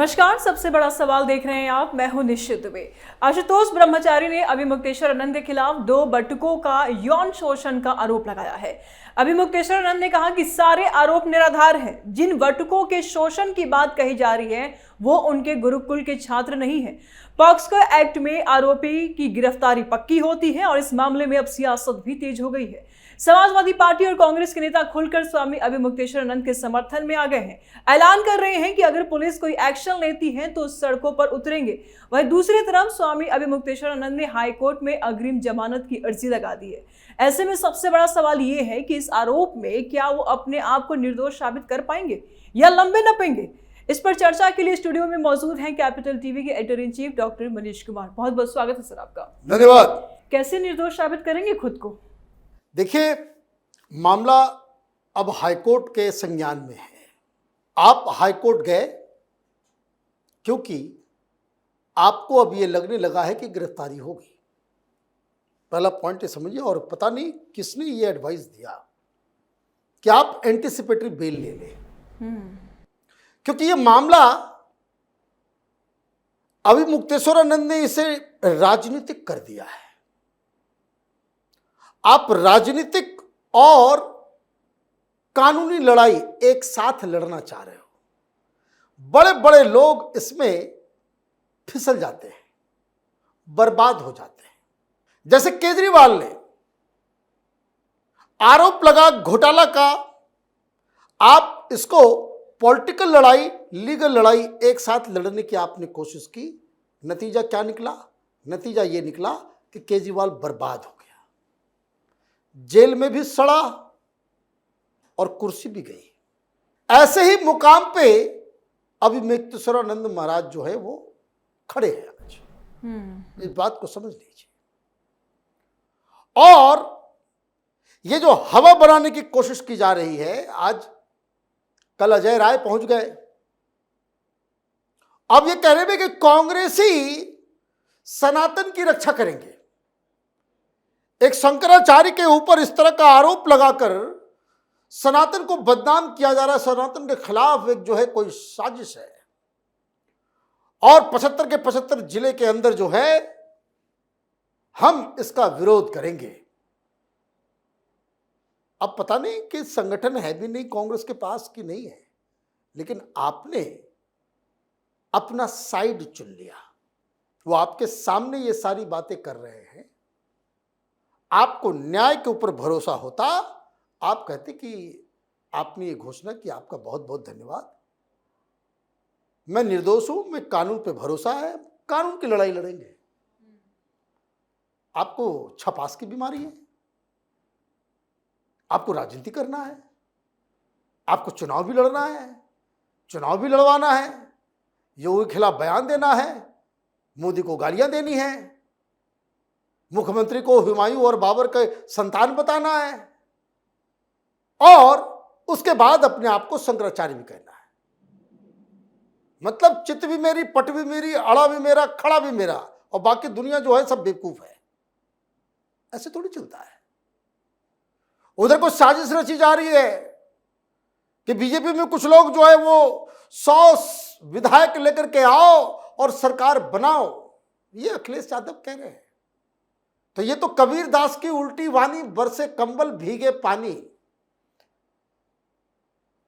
नमस्कार। सबसे बड़ा सवाल देख रहे हैं आप, मैं हूं निश्चित दुबे। आशुतोष ब्रह्मचारी ने अभिमुक्तेश्वर आनंद के खिलाफ 2 बटुकों का यौन शोषण का आरोप लगाया है। अभिमुक्तेश्वर आनंद ने कहा कि सारे आरोप निराधार हैं। जिन बटुकों के शोषण की बात कही जा रही है वो उनके गुरुकुल के छात्र नहीं है। पॉक्सो एक्ट में आरोपी की गिरफ्तारी पक्की होती है और इस मामले में अब सियासत भी तेज हो गई है। समाजवादी पार्टी और कांग्रेस के नेता खुलकर स्वामी अभिमुक्तेश्वर आनंद के समर्थन में आ गए हैं। ऐलान कर रहे हैं कि अगर पुलिस कोई एक्शन लेती है तो सड़कों पर उतरेंगे। वहीं दूसरी तरफ स्वामी अभिमुक्तेश्वर आनंद ने हाईकोर्ट में अग्रिम जमानत की अर्जी लगा दी है। ऐसे में सबसे बड़ा सवाल ये है कि इस आरोप में क्या वो अपने आप को निर्दोष साबित कर पाएंगे या लंबे नपेंगे। इस पर चर्चा के लिए स्टूडियो में मौजूद हैं कैपिटल टीवी के editor in chief doctor Manish Kumar. बहुत बहुत स्वागत है सर आपका। धन्यवाद। कैसे निर्दोष साबित करेंगे खुद को? देखिए, मामला अब हाईकोर्ट के संज्ञान में है। आप हाईकोर्ट गए क्योंकि आपको अब ये लगने लगा है कि गिरफ्तारी होगी। पहला पॉइंट ये समझिए। और पता नहीं किसने ये एडवाइस दिया कि आप एंटीसिपेटरी बेल ले लें, क्योंकि ये मामला अभिमुक्तेश्वर ने इसे राजनीतिक कर दिया है। आप राजनीतिक और कानूनी लड़ाई एक साथ लड़ना चाह रहे हो। बड़े बड़े लोग इसमें फिसल जाते हैं, बर्बाद हो जाते हैं। जैसे केजरीवाल ने आरोप लगा घोटाला का, आप इसको पॉलिटिकल लड़ाई, लीगल लड़ाई एक साथ लड़ने की आपने कोशिश की। नतीजा क्या निकला? नतीजा ये निकला कि केजरीवाल बर्बाद हो गया, जेल में भी सड़ा और कुर्सी भी गई। ऐसे ही मुकाम पे अभिमुक्तेश्वर आनंद महाराज जो है वो खड़े हैं आज। इस बात को समझ लीजिए। और ये जो हवा बनाने की कोशिश की जा रही है, आज कल अजय राय पहुंच गए। अब ये कह रहे हैं कि कांग्रेसी सनातन की रक्षा करेंगे। एक शंकराचार्य के ऊपर इस तरह का आरोप लगाकर सनातन को बदनाम किया जा रहा है। सनातन के खिलाफ एक जो है कोई साजिश है और 75 के 75 जिले के अंदर जो है हम इसका विरोध करेंगे। अब पता नहीं कि संगठन है भी नहीं कांग्रेस के पास कि नहीं है, लेकिन आपने अपना साइड चुन लिया। वो आपके सामने ये सारी बातें कर रहे हैं। आपको न्याय के ऊपर भरोसा होता, आप कहते कि आपने ये घोषणा की, आपका बहुत बहुत धन्यवाद, मैं निर्दोष हूं, मैं कानून पे भरोसा है, कानून की लड़ाई लड़ेंगे। आपको छपास की बीमारी है, आपको राजनीति करना है, आपको चुनाव भी लड़ना है, चुनाव भी लड़वाना है, योगी के खिलाफ बयान देना है, मोदी को गालियां देनी है, मुख्यमंत्री को हुमायूं और बाबर के संतान बताना है और उसके बाद अपने आप को शंकराचार्य भी कहना है। मतलब चित भी मेरी, पट भी मेरी, अड़ा भी मेरा, खड़ा भी मेरा, और बाकी दुनिया जो है सब बेवकूफ है। ऐसे थोड़ी चलता है। उधर को साजिश रची जा रही है कि बीजेपी में कुछ लोग जो है वो 100 विधायक लेकर के आओ और सरकार बनाओ। ये अखिलेश यादव कह रहे हैं। तो ये तो कबीर दास की उल्टी वाणी, बरसे कंबल भीगे पानी।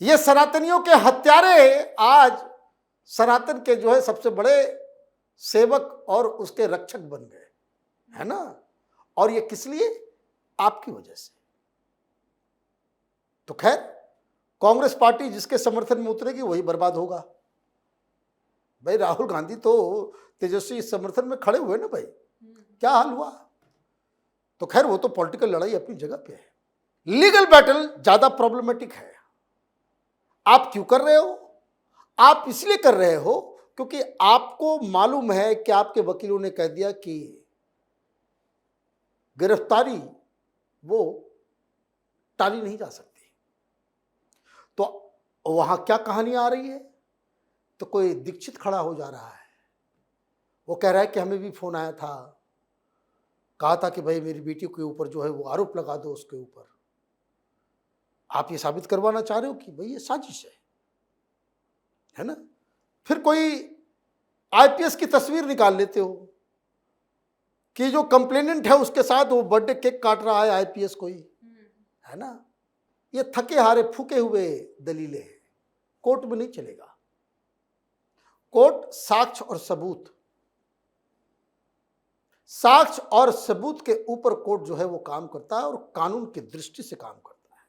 ये सनातनियों के हत्यारे आज सनातन के जो है सबसे बड़े सेवक और उसके रक्षक बन गए, है ना। और ये किस लिए? आपकी वजह से। तो खैर, कांग्रेस पार्टी जिसके समर्थन में उतरेगी वही बर्बाद होगा। भाई राहुल गांधी तो तेजस्वी समर्थन में खड़े हुए ना भाई, क्या हाल हुआ? तो खैर वो तो पॉलिटिकल लड़ाई अपनी जगह पे है। लीगल बैटल ज्यादा प्रॉब्लमेटिक है। आप क्यों कर रहे हो? आप इसलिए कर रहे हो क्योंकि आपको मालूम है कि आपके वकीलों ने कह दिया कि गिरफ्तारी वो टाली नहीं जा सकती। तो वहां क्या कहानी आ रही है? तो कोई दीक्षित खड़ा हो जा रहा है, वो कह रहा है कि हमें भी फोन आया था, कहा था कि भाई मेरी बेटी के ऊपर जो है वो आरोप लगा दो उसके ऊपर। आप ये साबित करवाना चाह रहे हो कि भाई ये साजिश है ना। फिर कोई आईपीएस की तस्वीर निकाल लेते हो कि जो कंप्लेनेंट है उसके साथ वो बर्थडे केक काट रहा है आईपीएस कोई, है ना। ये थके हारे फूके हुए दलीलें हैं, कोर्ट में नहीं चलेगा। कोर्ट साक्ष्य और सबूत, साक्ष्य और सबूत के ऊपर कोर्ट जो है वो काम करता है और कानून की दृष्टि से काम करता है।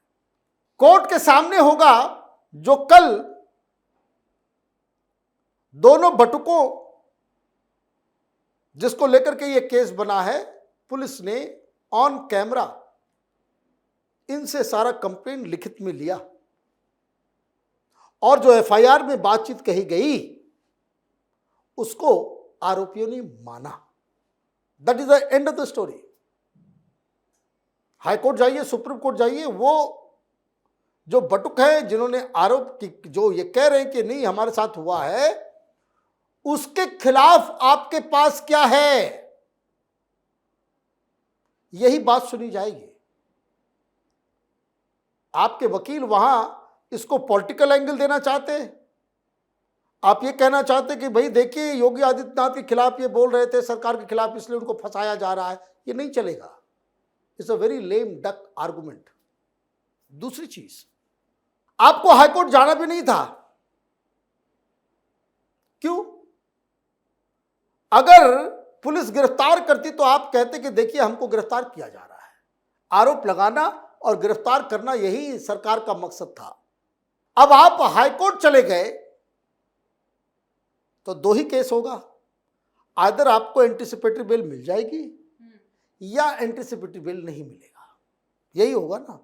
कोर्ट के सामने होगा जो कल दोनों बटुकों जिसको लेकर के ये केस बना है, पुलिस ने ऑन कैमरा इनसे सारा कंप्लेंट लिखित में लिया और जो एफआईआर में बातचीत कही गई उसको आरोपियों ने माना। That is the end of the story. High court जाइए, सुप्रीम कोर्ट जाइए, वो जो बटुक है जिन्होंने आरोप की, जो ये कह रहे हैं कि नहीं हमारे साथ हुआ है, उसके खिलाफ आपके पास क्या है, यही बात सुनी जाएगी। आपके वकील वहां इसको पॉलिटिकल एंगल देना चाहते हैं। आप ये कहना चाहते कि भाई देखिए योगी आदित्यनाथ के खिलाफ ये बोल रहे थे, सरकार के खिलाफ, इसलिए उनको फंसाया जा रहा है। ये नहीं चलेगा। It's a very lame duck argument. दूसरी चीज, आपको हाईकोर्ट जाना भी नहीं था। क्यों? अगर पुलिस गिरफ्तार करती तो आप कहते कि देखिए हमको गिरफ्तार किया जा रहा है। आरोप लगाना और गिरफ्तार करना यही सरकार का मकसद था। अब आप हाईकोर्ट चले गए तो दो ही केस होगा, आइदर आपको एंटीसिपेटरी बेल मिल जाएगी या एंटीसिपेटरी बेल नहीं मिलेगा, यही होगा ना।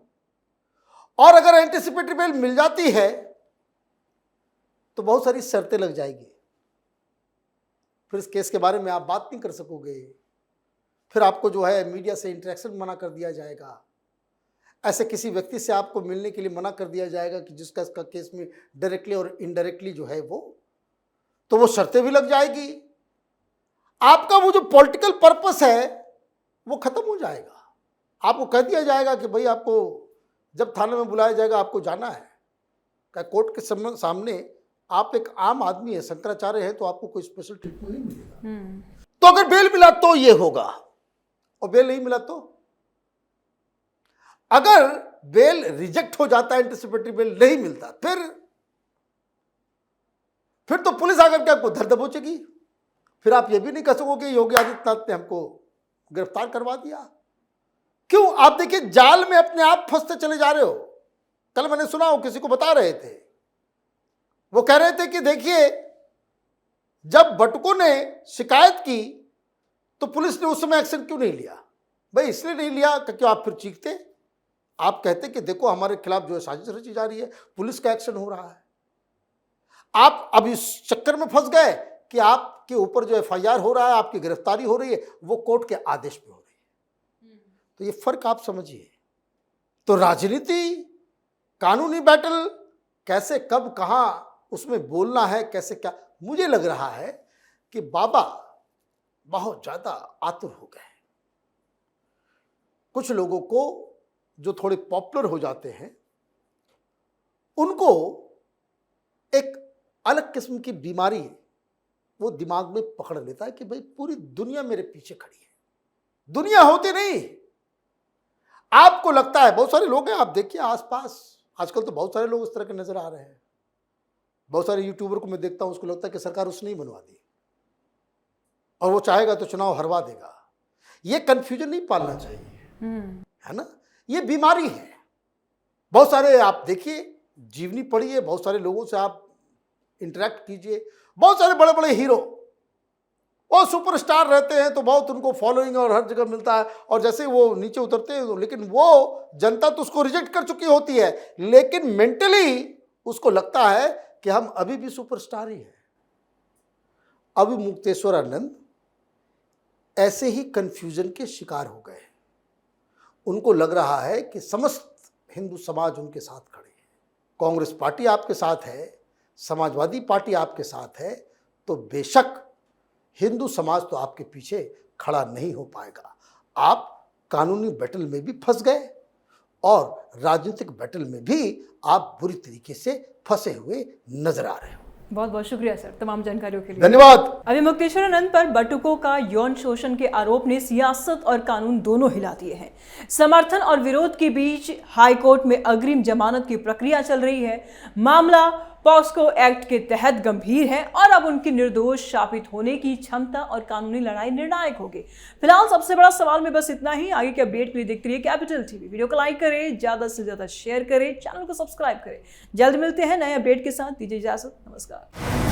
और अगर एंटीसिपेटरी बेल मिल जाती है तो बहुत सारी शर्तें लग जाएगी। फिर इस केस के बारे में आप बात नहीं कर सकोगे, फिर आपको जो है मीडिया से इंटरेक्शन मना कर दिया जाएगा, ऐसे किसी व्यक्ति से आपको मिलने के लिए मना कर दिया जाएगा कि जिसका इसका केस में डायरेक्टली और इनडायरेक्टली जो है वो शर्तें भी लग जाएगी। आपका वो जो पॉलिटिकल पर्पस है वो खत्म हो जाएगा। आपको कह दिया जाएगा कि भाई आपको जब थाने में बुलाया जाएगा आपको जाना है। क्या कोर्ट के सामने आप एक आम आदमी है, शंकराचार्य है, तो आपको कोई स्पेशल ट्रीटमेंट नहीं मिलेगा। तो अगर बेल मिला तो ये होगा, और बेल नहीं मिला तो, अगर बेल रिजेक्ट हो जाता है, एंटीसिपेटरी बेल नहीं मिलता, फिर तो पुलिस आकर के आपको धर दबोचेगी। फिर आप ये भी नहीं कह सकोगे योगी आदित्यनाथ ने हमको गिरफ्तार करवा दिया। क्यों? आप देखिए जाल में अपने आप फंसते चले जा रहे हो। कल मैंने सुना हो किसी को बता रहे थे, वो कह रहे थे कि देखिए जब बटुकों ने शिकायत की तो पुलिस ने उस समय एक्शन क्यों नहीं लिया। भाई इसलिए नहीं लिया कि आप फिर चीखते, आप कहते कि देखो हमारे खिलाफ जो है साजिश रची जा रही है, पुलिस का एक्शन हो रहा है। आप अब इस चक्कर में फंस गए कि आपके ऊपर जो एफआईआर हो रहा है, आपकी गिरफ्तारी हो रही है, वो कोर्ट के आदेश पे हो रही है। तो ये फर्क आप समझिए। तो राजनीति, कानूनी बैटल, कैसे कब कहां उसमें बोलना है, कैसे क्या, मुझे लग रहा है कि बाबा बहुत ज्यादा आतुर हो गए। कुछ लोगों को जो थोड़े पॉपुलर हो जाते हैं उनको एक अलग किस्म की बीमारी वो दिमाग में पकड़ लेता है कि भाई पूरी दुनिया मेरे पीछे खड़ी है। दुनिया होती नहीं, आपको लगता है। बहुत सारे लोग हैं, आप देखिए आसपास, आजकल तो बहुत सारे लोग इस तरह के नजर आ रहे हैं। बहुत सारे यूट्यूबर को मैं देखता हूं, उसको लगता है कि सरकार उसने ही बनवा दी और वो चाहेगा तो चुनाव हरवा देगा। ये कंफ्यूजन नहीं पालना चाहिए, है ना। ये बीमारी है। बहुत सारे आप देखिए, जीवनी पढ़िए, बहुत सारे लोगों से आप इंटरेक्ट कीजिए। बहुत सारे बड़े बड़े हीरो वो सुपरस्टार रहते हैं तो बहुत उनको फॉलोइंग और हर जगह मिलता है, और जैसे वो नीचे उतरते हैं तो, लेकिन वो जनता तो उसको रिजेक्ट कर चुकी होती है, लेकिन मेंटली उसको लगता है कि हम अभी भी सुपरस्टार ही हैं। अभी मुक्तेश्वर आनंद ऐसे ही कंफ्यूजन के शिकार हो गए। उनको लग रहा है कि समस्त हिंदू समाज उनके साथ खड़े हैं। कांग्रेस पार्टी आपके साथ है, समाजवादी पार्टी आपके साथ है, तो बेशक हिंदू समाज तो आपके पीछे खड़ा नहीं हो पाएगा। आप कानूनी बैटल में भी फंस गए और राजनीतिक बैटल में भी आप बुरी तरीके से फंसे हुए नजर आ रहे हो। बहुत बहुत शुक्रिया सर तमाम जानकारियों के लिए। धन्यवाद। अभिमुक्तेश्वर आनंद पर बटुकों का यौन शोषण के आरोप ने सियासत और कानून दोनों हिला दिए हैं। समर्थन और विरोध के बीच हाईकोर्ट में अग्रिम जमानत की प्रक्रिया चल रही है। मामला पॉक्सो एक्ट के तहत गंभीर है और अब उनकी निर्दोष साबित होने की क्षमता और कानूनी लड़ाई निर्णायक होगी। फिलहाल सबसे बड़ा सवाल में बस इतना ही। आगे के अपडेट के लिए देखते रहिए कैपिटल टीवी। वीडियो को लाइक करें, ज्यादा से ज्यादा शेयर करें, चैनल को सब्सक्राइब करें। जल्द मिलते हैं नए अपडेट के साथ। दीजिए इजाजत, नमस्कार।